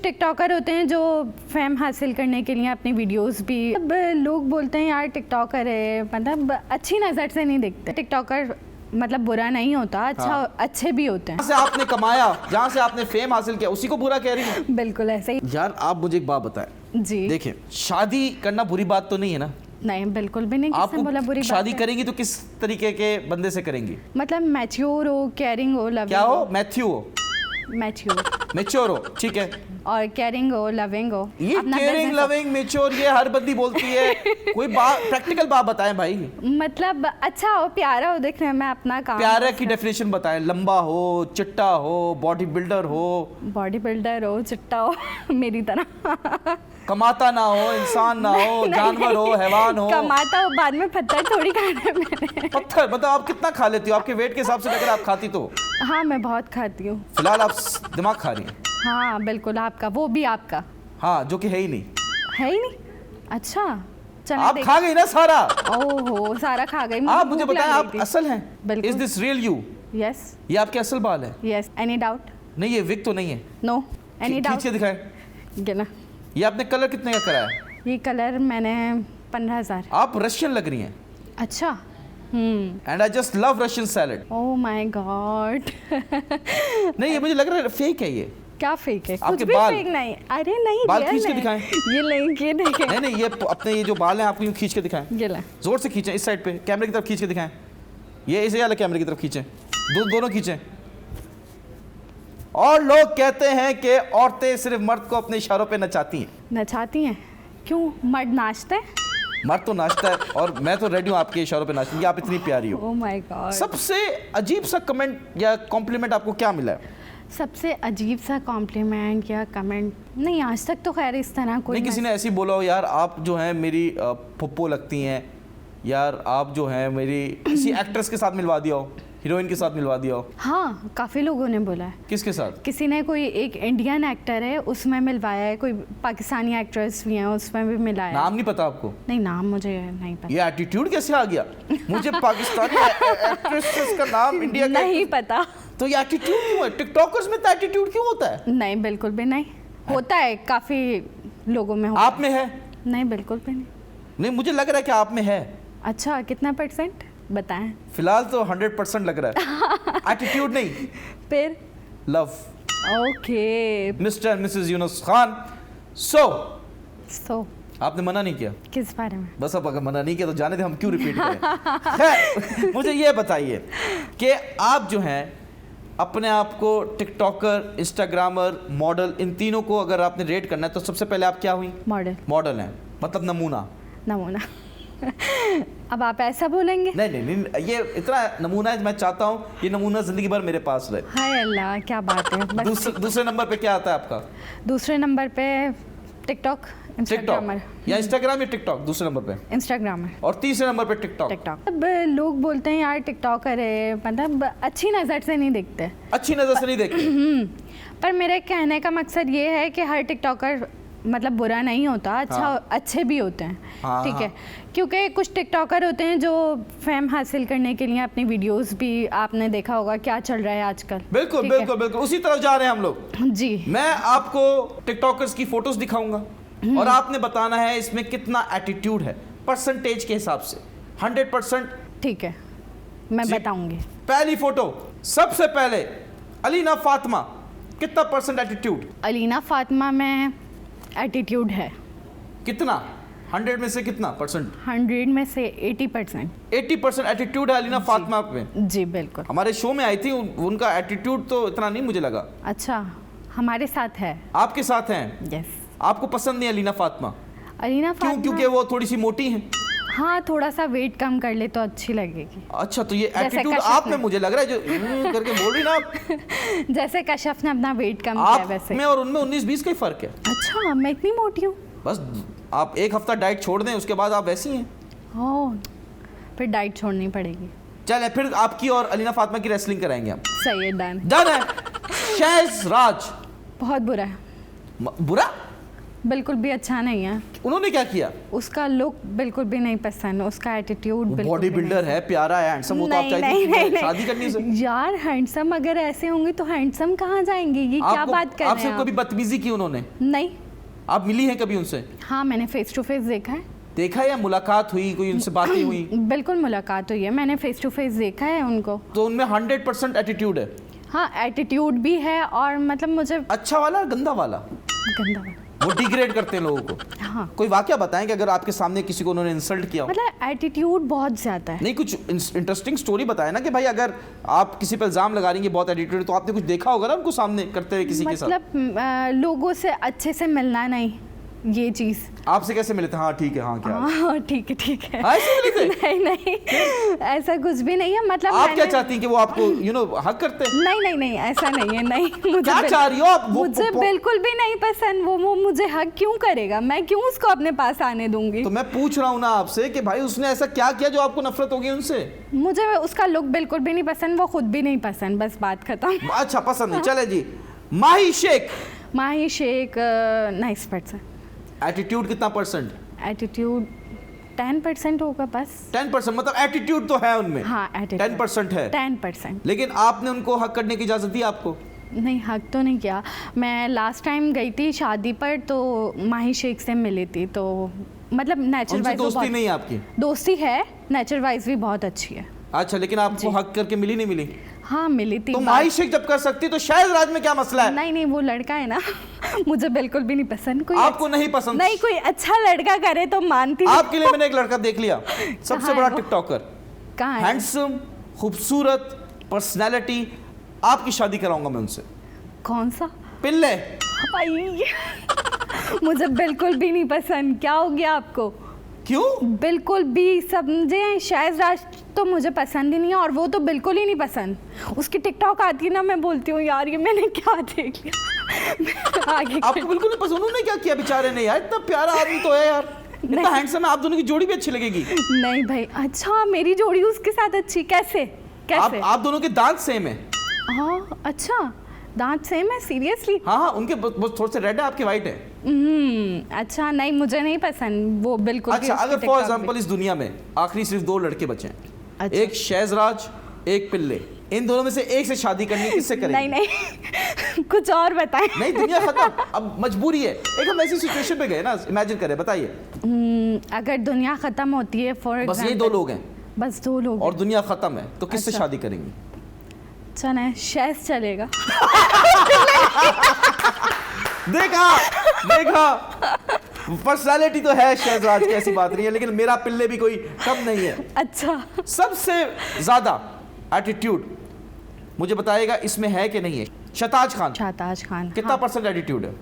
TikToker होते हैं जो फेम हासिल करने के लिए अपनी वीडियोस भी, अब लोग बोलते हैं यार टिकटॉकर है, मतलब अच्छी नज़र से नहीं दिखते। टिकटॉकर मतलब बुरा नहीं होता, अच्छा हाँ। अच्छे भी होते हैं। जहाँ से आपने कमाया, जहाँ से आपने फेम हासिल किया, उसी को बुरा कह रही है? बिल्कुल ऐसे ही। यार आप मुझे एक बात बताएं जी देखिए, शादी करना बुरी बात तो नहीं है ना? नहीं, बिल्कुल भी नहीं। किसने बोला बुरी बात शादी है? करेंगी तो किस तरीके के बंदे से करेंगी? मतलब मैच्योर हो, केयरिंग हो, लविंग क्या हो? मैथ्यू हो, मेच्योर हो, ठीक है। और केयरिंग हो, लविंग हो। ये अपना केयरिंग, business हो। लविंग, मेच्योर ये हर बंदी बोलती है। कोई बात, प्रैक्टिकल बात बताएं भाई। मतलब अच्छा हो, प्यारा हो दिखने में, अपना काम। प्यारे की डेफिनेशन बताएं। लंबा हो, चिट्टा हो, बॉडी बिल्डर हो, बॉडी बिल्डर हो, चिट्टा हो मेरी तरह कमाता ना हो, इंसान ना हो, जानवर हो, हैवान हो। कमाता हो, बाद में पत्थर थोड़ी खाना है मैंने। पत्थर मतलब आप कितना खा लेती हो? आपके वेट के हिसाब से अगर आप खाती तो? हाँ, मैं बहुत खाती हूँ। फिलहाल आप दिमाग खा रही हैं। हाँ बिल्कुल, आपका, वो भी आपका हाँ, जो कि है ही नहीं। है ही नहीं। अच्छा चलो, आप खा गई ना सारा। ओहो, सारा खा गई। आप मुझे बताएं, आप असल हैं? बिल्कुल। Is this real you? Yes ये आपके असल बाल है? यस। Any doubt? नहीं, ये विग तो नहीं है। नो एनी खींच डाउट। के दिखाएं। गिना। ये आपने कलर कितने का कराया है? ये कलर मैंने 15,000। आप रशियन लग रही हैं। अच्छा। And I just love Russian salad. Oh my God. नहीं, ये मुझे लग रहा है फेक है ये। क्या फेक है? कुछ आपके भी बाल। फेक नहीं। अरे नहीं, बाल real खींच के है। दिखाएं। ये नहीं, ये देखें। नहीं नहीं, ये अपने ये जो बाल हैं आपको यूं खींच के दिखाएं। ये ले। जोर से खींचें, इस साइड पे कैमरे की तरफ खींच के दिखाएं। ये इसे वाले कैमरे की तरफ खींचें, दोनों खींचें। और लोग कहते हैं कि औरतें सिर्फ मर्द को अपने इशारों पे नचाती हैं। नचाती हैं? क्यों, मर्द नाचते हैं? मर्द तो नाचता है और मैं तो रेडी हूँ आपके इशारों पे नाचने की। आप इतनी प्यारी हो। Oh my God. सबसे अजीब सा कमेंट या कॉम्प्लीमेंट आपको क्या मिला है? सबसे अजीब सा कॉम्प्लीमेंट या कमेंट नहीं, आज तक तो खैर इस तरह कोई नहीं, किसी ने ऐसी बोला हो यार आप जो हैं मेरी फुप्पो लगती हैं, यार आप जो हैं मेरी किसी एक्ट्रेस के साथ मिलवा दिया हो, हीरोइन के साथ मिलवा दिया हो? हाँ, काफ़ी लोगों ने बोला है। किसके साथ? किसी ने, कोई एक इंडियन एक्टर है उसमें मिलवाया है, कोई पाकिस्तानी एक्ट्रेस भी हैं उसमें भी मिलाया है। नाम नहीं पता आपको? नहीं, नाम मुझे नहीं पता। ये एटीट्यूड कैसे आ गया? मुझे पाकिस्तानी एक्ट्रेस का नाम इंडिया का नहीं पता। तो ये एटीट्यूड क्यों है? टिकटॉकर्स में तो एटीट्यूड क्यों होता है? नहीं, बिल्कुल भी नहीं होता है, काफ़ी लोगों में होता आप में है? नहीं, बिल्कुल भी नहीं। नहीं, मुझे लग रहा है कि आप में है। अच्छा, कितना % बताएं? फिलहाल तो 100% लग रहा है। एटीट्यूड नहीं, फिर? Love. Okay. Mr and Mrs Yunus Khan. So आपने मना नहीं किया? किस बारे में? बस अब अगर मना नहीं किया तो जाने दे, हम क्यों रिपीट करें। खैर, मुझे ये बताइए कि आप जो हैं अपने आप को टिकटॉकर, इंस्टाग्रामर, मॉडल, इन तीनों को अगर आपने रेट करना है तो सबसे पहले आप क्या हुई? मॉडल। मॉडल हैं, मतलब नमूना। नमूना। अब आप ऐसा बोलेंगे? नहीं नहीं नहीं, ये इतना नमूना है, मैं चाहता हूँ ये नमूना जिंदगी भर मेरे पास रहे। हाय अल्लाह, क्या बात है। बस दूसरे नंबर पे क्या आता है आपका? दूसरे नंबर पे टिकटॉक, इंस्टाग्रामर। या इंस्टाग्राम या टिकटॉक दूसरे नंबर पे? इंस्टाग्रामर। और तीसरे नंबर पे टिकटॉक। टिकटॉक। अब लोग बोलते हैं यार टिकटॉकर है, मतलब अच्छी नज़र से नहीं दिखते। अच्छी नज़र से नहीं देखते। पर मेरे कहने का मकसद ये है कि हर टिकटॉकर मतलब बुरा नहीं होता, अच्छा हाँ। अच्छे भी होते हैं। हाँ, ठीक है, हाँ। क्योंकि कुछ टिकटॉकर होते हैं जो फेम हासिल करने के लिए अपनी वीडियोस भी, आपने देखा होगा क्या चल रहा है आजकल। बिल्कुल ठीक है? बिल्कुल बिल्कुल, उसी तरफ जा रहे हैं हम लोग। जी। मैं आपको टिकटॉकर्स की फोटोज दिखाऊंगा और आपने बताना है इसमें कितना एटीट्यूड है, परसेंटेज के हिसाब से। 100%। ठीक है, मैं जी। बताऊंगी। पहली फोटो, सबसे पहले अलीना फातिमा, कितना % एटीट्यूड? अलीना फातिमा में एटीट्यूड है। कितना? 100 में से कितना %? 100 में से 80%। 80% एटीट्यूड है अलीना फातिमा में। जी बिल्कुल। हमारे शो में आई थी, उनका एटीट्यूड तो इतना नहीं मुझे लगा। अच्छा, हमारे साथ है। आपके साथ हैं? यस। आपको पसंद नहीं अलीना फातिमा? अलीना क्यों? फातिमा, क्योंकि वो थोड़ी सी मोटी हैं? हाँ, थोड़ा सा वेट कम कर ले तो अच्छी लगेगी। अच्छा, तो ये जैसे एटीट्यूड कशिफ आप में ने। मुझे लग रहा है जो करके बोल रही ना आप। जैसे कशफ ने अपना वेट कम किया आप वैसे। में और उनमें 19-20 का ही फर्क है। अच्छा, मैं इतनी मोटी हूँ? बस आप एक हफ्ता डाइट छोड़ दें, उसके बाद आप वैसी हैं। ओह, फिर डाइट छोड़नी पड़ेगी। चले, फिर आपकी और अलीना फातिमा की रेसलिंग कराएंगे हम। सही है, डन। डन है। शहज़ राज। बहुत बुरा है। बुरा? बिल्कुल भी अच्छा नहीं है। उन्होंने क्या किया? उसका लुक बिल्कुल भी नहीं पसंद, उसका एटीट्यूड बिल्कुल बॉडी बिल्डर है, प्यारा है, हैंडसम, वो तो आप चाहती हैं शादी करनी से? यार हैंडसम अगर ऐसे होंगे तो हैंडसम कहाँ जाएंगे? ये क्या बात कर रहे हैं आपसे कभी बदतमीजी की उन्होंने? नहीं। आप मिली हैं कभी उनसे? हाँ, मैंने फेस टू फेस देखा है। देखा है या मुलाकात हुई, कोई उनसे बातें हुई? बिल्कुल मुलाकात हुई है, मैंने फेस टू फेस देखा है उनको। तो उनमें 100% एटीट्यूड है? हाँ, एटीट्यूड भी है और मतलब मुझे अच्छा वाला गंदा वाला? गंदा वाला। वो डिग्रेड करते हैं लोगों को। हाँ। कोई वाकया बताएं कि अगर आपके सामने किसी को उन्होंने इंसल्ट किया हो? मतलब एटीट्यूड बहुत ज्यादा है। नहीं, कुछ इंटरेस्टिंग स्टोरी बताएं ना कि भाई अगर आप किसी पे इल्जाम लगा रही हैं बहुत एटीट्यूड, तो आपने कुछ देखा होगा ना उनको सामने करते हुए किसी के साथ? मतलब लोगों से अच्छे से मिलना नहीं, ये चीज। आपसे कैसे मिले थे? हाँ ठीक है, हाँ क्या? हाँ ठीक है ठीक है। हाँ, ऐसे मिले थे? नहीं नहीं, ऐसा कुछ भी नहीं है। मतलब आप क्या चाहती हैं कि वो आपको हक करते हैं? नहीं नहीं नहीं, ऐसा नहीं है। नहीं, मुझे क्या चाह रही हो आप? मुझे बिल्कुल भी नहीं पसंद वो मुझे हक क्यों करेगा? मैं क्यों उसको अपने पास आने दूंगी? तो मैं पूछ रहा हूँ ना आपसे कि भाई उसने ऐसा क्या किया जो आपको नफरत होगी उनसे? मुझे उसका लुक बिल्कुल भी नहीं पसंद, वो खुद भी नहीं पसंद, बस बात खत्म। अच्छा, पसंद नहीं, चले जी। माही शेख। माही शेख नाइस पर्सन। एटीट्यूड कितना परसेंट? एटीट्यूड 10% होगा बस। 10%? मतलब एटीट्यूड तो है उनमें? हाँ, एटीट्यूड 10% है। 10%। लेकिन आपने उनको हक करने की इजाजत दी आपको? नहीं, हक तो नहीं किया। मैं लास्ट टाइम गई थी शादी पर, तो माही शेख से मिली थी, तो मतलब नेचर वाइज दोस्ती नहीं है आपकी? दोस्ती है, नेचर वाइज भी बहुत अच्छी है। अच्छा, लेकिन आपको हक करके मिली नहीं मिली? हाँ मिली थी। तो माही शेख जब कर सकती तो शायद राज में क्या मसला है? नहीं नहीं, वो लड़का है ना मुझे बिल्कुल भी नहीं पसंद। कोई आपको नहीं पसंद? नहीं, कोई अच्छा लड़का करे तो मानती। आपके लिए मैंने एक लड़का देख लिया, सबसे बड़ा टिकटॉकर, कहाँ है? हैंडसम, खूबसूरत, पर्सनैलिटी। आपकी शादी कराऊंगा मैं उनसे। कौन सा? पिल्ले। मुझे बिल्कुल भी नहीं पसंद। क्या हो गया आपको? क्यों? बिल्कुल भी, समझे? शायद राज तो मुझे पसंद ही नहीं है और वो तो बिल्कुल ही नहीं पसंद। उसकी टिकटॉक आती है ना, मैं बोलती हूँ यार ये मैंने क्या देख लिया। आगे आपको बिल्कुल नहीं पसंद? उन्होंने क्या किया बेचारे ने यार? इतना प्यारा आदमी तो है यार, इतना हैंडसम है, आप दोनों की जोड़ी भी अच्छी लगेगी। नहीं भाई। अच्छा, मेरी जोड़ी उसके साथ अच्छी कैसे? कैसे? आप दोनों के दांत सेम है। हाँ अच्छा, दांत सेम है? सीरियसली? हाँ हाँ, उनके बस थोड़े से रेड है, आपके वाइट है। अच्छा, नहीं मुझे नहीं पसंद वो बिल्कुल। अच्छा, अगर फॉर एग्जांपल इस दुनिया में आखिरी सिर्फ 2 लड़के बचे हैं, अच्छा। एक शहजराज, एक पिल्ले, इन दोनों में से एक से शादी करनी, किससे करेंगे? नहीं नहीं कुछ और बताएं। नहीं, दुनिया खत्म, अब मजबूरी है। एक हम ऐसी सिचुएशन पे गए ना, इमेजिन करें, बताइए। अगर दुनिया खत्म होती है, फॉर बस ये 2 लोग हैं, बस 2 लोग और दुनिया खत्म है, तो किससे अच्छा। शादी करेंगे? अच्छा नहीं, शहज चलेगा। देखा देखा, पर्सनालिटी तो है शहजराज की, ऐसी बात नहीं है, लेकिन मेरा पिल्ले भी कोई कम नहीं है। अच्छा, सबसे ज्यादा एटीट्यूड मुझे बताइएगा इसमें है कि नहीं है? शहताज खान। शहताज खान कितना परसेंट एटीट्यूड है?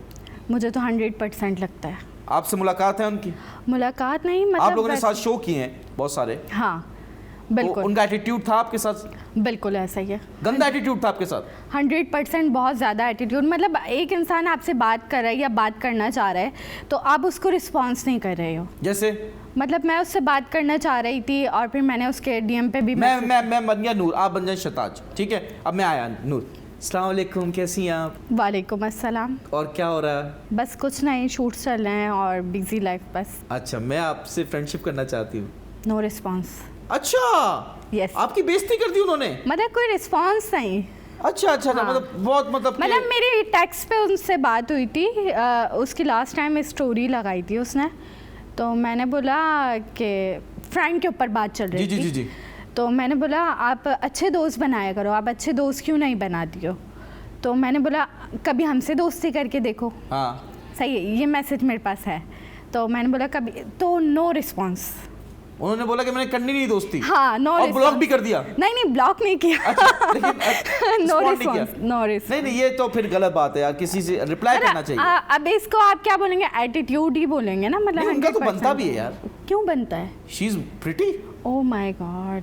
मुझे तो 100% लगता है। आपसे मुलाकात है उनकी? मुलाकात नहीं, मतलब आप लोगों ने साथ शो किए हैं बहुत सारे। हाँ तो बिल्कुल। उनका एटीट्यूड था आपके साथ? बिल्कुल ऐसा ही है। गंदा एटीट्यूड था आपके साथ? 100%, बहुत ज़्यादा एटीट्यूड। मतलब एक इंसान आपसे बात कर रहा है या बात करना चाह रहा है, तो आप उसको रिस्पॉन्स नहीं कर रहे हो। जैसे? मतलब मैं उससे बात करना चाह रही थी और फिर मैंने उसके डीएम पे भी मैं बन गया नूर, आप बन जाए शहताज, ठीक है? अब मैं आया नूर। अस्सलाम वालेकुम, कैसी हैं आप? वालेकुम अस्सलाम। और क्या हो रहा है? बस कुछ नहीं, शूट्स चल रहे हैं और बिजी लाइफ बस। अच्छा, मैं आपसे फ्रेंडशिप करना चाहती हूँ। No response. अच्छा, यस। आपकी बेइज्जती कर दी उन्होंने? मतलब कोई रिस्पॉन्स नहीं। अच्छा अच्छा, हाँ। मतलब बहुत मतलब मेरी टेक्स्ट पे उनसे बात हुई थी। उसकी लास्ट टाइम स्टोरी लगाई थी उसने, तो मैंने बोला कि फ्रेंड के ऊपर बात चल रही जी थी। जी जी जी। तो मैंने बोला आप अच्छे दोस्त बनाया करो, आप अच्छे दोस्त क्यों नहीं बनाती हो? तो मैंने बोला कभी हमसे दोस्ती करके देखो। हाँ सही है, ये मैसेज मेरे पास है। तो मैंने बोला कभी, तो नो रिस्पॉन्स। उन्होंने बोला कि मैंने करनी नहीं दोस्ती। हाँ, नो और ब्लॉक भी कर दिया? नहीं नहीं, ब्लॉक नहीं किया। अच्छा, लेकिन नो respond नहीं किया? Response, no response. नहीं नहीं, ये तो फिर गलत बात है यार, किसी से रिप्लाई करना चाहिए। अब इसको आप क्या बोलेंगे? एटीट्यूड ही बोलेंगे ना। मतलब नहीं, उनका तो 100%। बनता भी है यार। क्यों बनता है? She is pretty. Oh my God,